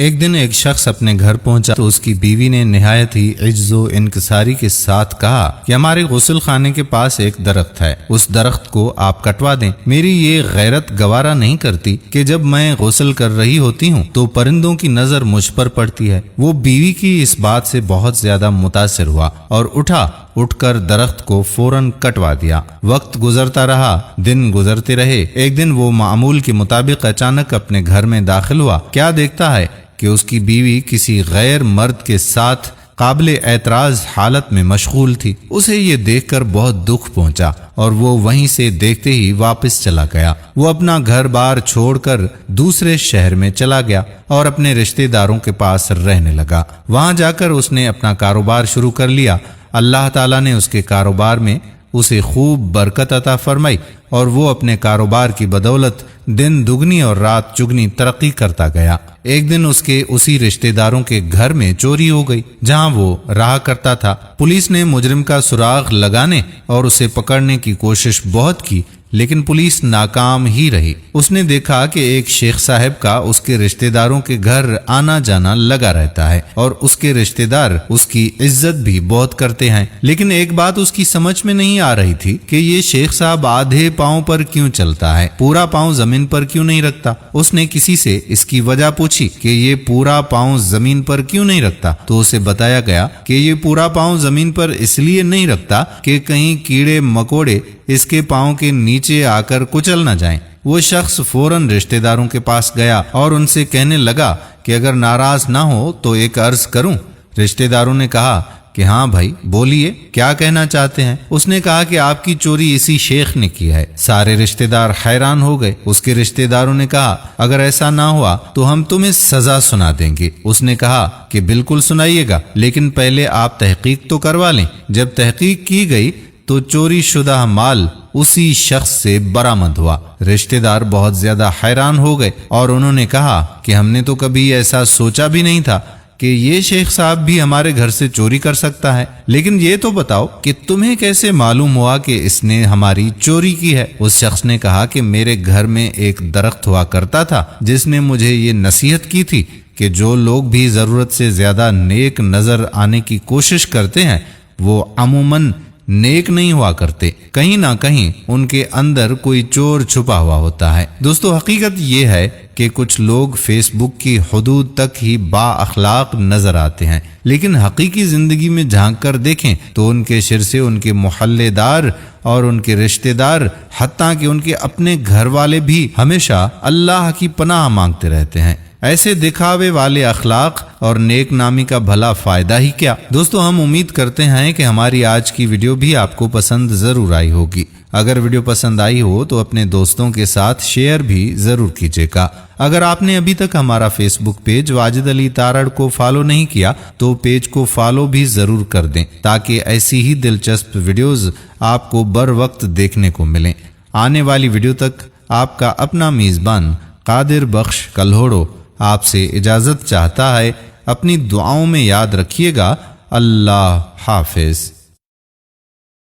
ایک دن ایک شخص اپنے گھر پہنچا تو اس کی بیوی نے نہایت ہی عجز و انکساری کے ساتھ کہا کہ ہمارے غسل خانے کے پاس ایک درخت ہے، اس درخت کو آپ کٹوا دیں۔ میری یہ غیرت گوارا نہیں کرتی کہ جب میں غسل کر رہی ہوتی ہوں تو پرندوں کی نظر مجھ پر پڑتی ہے۔ وہ بیوی کی اس بات سے بہت زیادہ متاثر ہوا اور اٹھ کر درخت کو فوراً کٹوا دیا۔ وقت گزرتا رہا، دن گزرتے رہے۔ ایک دن وہ معمول کے مطابق اچانک اپنے گھر میں داخل ہوا۔ کیا دیکھتا ہے کہ اس کی بیوی کسی غیر مرد کے ساتھ قابل اعتراض حالت میں مشغول تھی۔ اسے یہ دیکھ کر بہت دکھ پہنچا اور وہ وہیں سے دیکھتے ہی واپس چلا گیا۔ وہ اپنا گھر بار چھوڑ کر دوسرے شہر میں چلا گیا اور اپنے رشتہ داروں کے پاس رہنے لگا۔ وہاں جا کر اس نے اپنا کاروبار شروع کر لیا۔ اللہ تعالیٰ نے اس کے کاروبار میں اسے خوب برکت عطا فرمائی اور وہ اپنے کاروبار کی بدولت دن دگنی اور رات چگنی ترقی کرتا گیا۔ ایک دن اس کے اسی رشتہ داروں کے گھر میں چوری ہو گئی جہاں وہ رہا کرتا تھا۔ پولیس نے مجرم کا سراغ لگانے اور اسے پکڑنے کی کوشش بہت کی لیکن پولیس ناکام ہی رہی۔ اس نے دیکھا کہ ایک شیخ صاحب کا اس کے رشتہ داروں کے گھر آنا جانا لگا رہتا ہے اور اس کے رشتہ دار اس کی عزت بھی بہت کرتے ہیں، لیکن ایک بات اس کی سمجھ میں نہیں آ رہی تھی کہ یہ شیخ صاحب آدھے پاؤں پر کیوں چلتا ہے، پورا پاؤں زمین پر کیوں نہیں رکھتا۔ اس نے کسی سے اس کی وجہ پوچھی کہ یہ پورا پاؤں زمین پر کیوں نہیں رکھتا تو اسے بتایا گیا کہ یہ پورا پاؤں زمین پر اس لیے نہیں رکھتا کہ کہیں کیڑے مکوڑے اس کے پاؤں کے نیچے آ کر کچل نہ جائیں۔ وہ شخص فوراً رشتہ داروں کے پاس گیا اور ان سے کہنے لگا کہ اگر ناراض نہ ہو تو ایک عرض کروں۔ رشتہ داروں نے کہا کہ ہاں بھائی بولیے، کیا کہنا چاہتے ہیں؟ اس نے کہا کہ آپ کی چوری اسی شیخ نے کی ہے۔ سارے رشتہ دار حیران ہو گئے۔ اس کے رشتہ داروں نے کہا اگر ایسا نہ ہوا تو ہم تمہیں سزا سنا دیں گے۔ اس نے کہا کہ بالکل سنائیے گا، لیکن پہلے آپ تحقیق تو کروا لیں۔ جب تحقیق کی گئی تو چوری شدہ مال اسی شخص سے برآمد ہوا۔ رشتہ دار بہت زیادہ حیران ہو گئے اور انہوں نے کہا کہ ہم نے تو کبھی ایسا سوچا بھی نہیں تھا کہ یہ شیخ صاحب بھی ہمارے گھر سے چوری کر سکتا ہے، لیکن یہ تو بتاؤ کہ تمہیں کیسے معلوم ہوا کہ اس نے ہماری چوری کی ہے؟ اس شخص نے کہا کہ میرے گھر میں ایک درخت ہوا کرتا تھا جس نے مجھے یہ نصیحت کی تھی کہ جو لوگ بھی ضرورت سے زیادہ نیک نظر آنے کی کوشش کرتے ہیں وہ عموماً نیک نہیں ہوا کرتے، کہیں نہ کہیں ان کے اندر کوئی چور چھپا ہوا ہوتا ہے۔ دوستو، حقیقت یہ ہے کہ کچھ لوگ فیس بک کی حدود تک ہی با اخلاق نظر آتے ہیں، لیکن حقیقی زندگی میں جھانک کر دیکھیں تو ان کے شر سے ان کے محلے دار اور ان کے رشتہ دار، حتیٰ کہ ان کے اپنے گھر والے بھی ہمیشہ اللہ کی پناہ مانگتے رہتے ہیں۔ ایسے دکھاوے والے اخلاق اور نیک نامی کا بھلا فائدہ ہی کیا؟ دوستو، ہم امید کرتے ہیں کہ ہماری آج کی ویڈیو بھی آپ کو پسند ضرور آئی ہوگی۔ اگر ویڈیو پسند آئی ہو تو اپنے دوستوں کے ساتھ شیئر بھی ضرور کیجیے گا۔ اگر آپ نے ابھی تک ہمارا فیس بک پیج واجد علی تارڑ کو فالو نہیں کیا تو پیج کو فالو بھی ضرور کر دیں تاکہ ایسی ہی دلچسپ ویڈیوز آپ کو بر وقت دیکھنے کو ملیں۔ آنے والی ویڈیو تک آپ کا اپنا میزبان قادر بخش کلہوڑو آپ سے اجازت چاہتا ہے۔ اپنی دعاؤں میں یاد رکھیے گا۔ اللہ حافظ۔